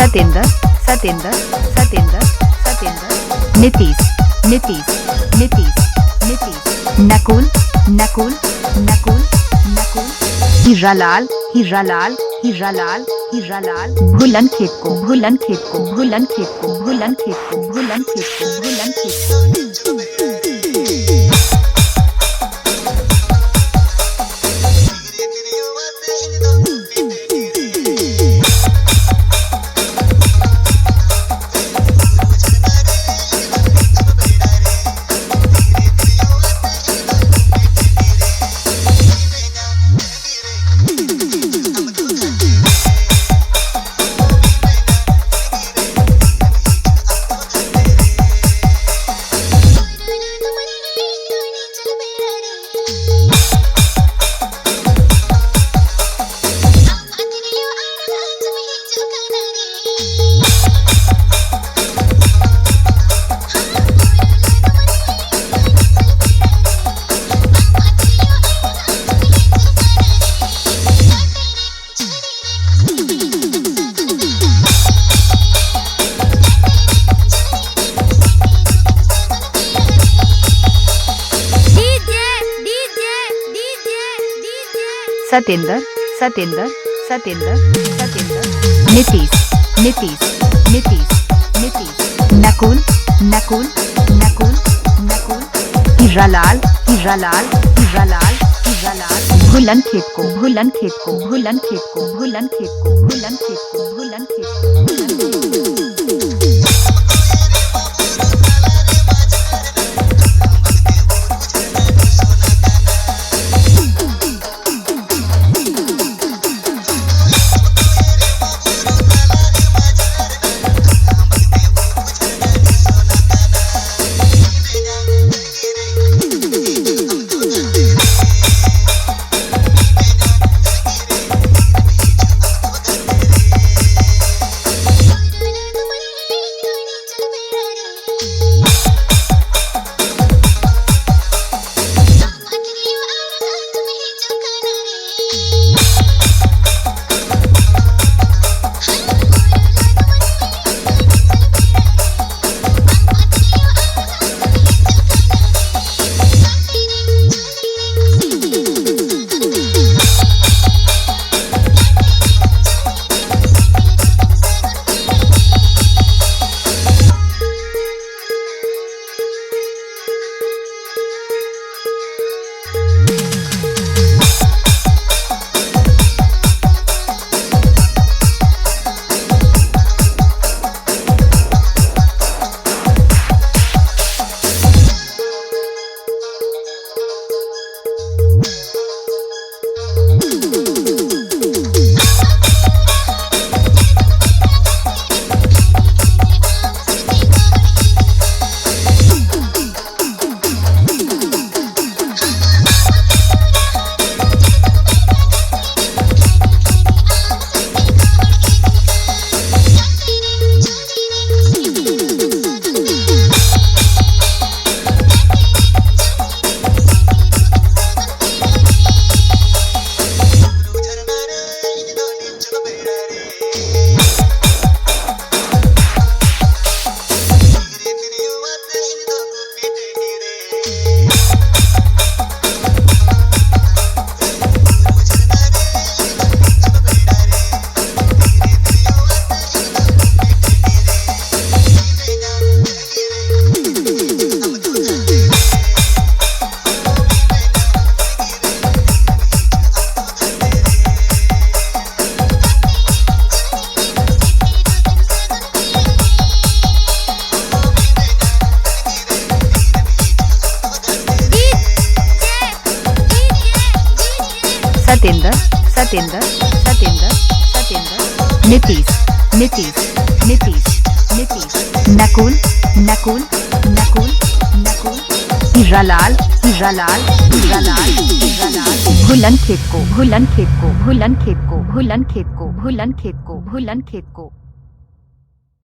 सतेंद्र सतेंद्र सतेंद्र सतेंद्र नीतीश नीतीश नीतीश नीतीश नकुल नकुल नकुल नकुल हीरालाल हीरालाल हीरालाल हीरालाल भूलन खेत को भूलन खेत को भूलन खेत को भूलन खेत को भूलन खेत को भूलन खेत को सतेंद्र सतेंद्र सतेंद्र सतेंद्र नीतीश नीतीश नीतीश नीतीश नकुल नकुल नकुल नकुल हीरालाल हीरालाल हीरालाल हीरालाल भूलन खेत को भूलन खेत को भूलन खेत को भूलन खेत को भूलन खेत को भूलन खेत को सतेंद्र सतेंद्र सतेंद्र सतेंद्र नीतीश नीतीश नीतीश नीतीश नकुल नकुल नकुल नकुल हीरालाल हीरालाल हीरालाल हीरालाल भूलन खेत को भूलन खेत को भूलन खेत को भूलन खेत को भूलन खेत को भूलन खेत को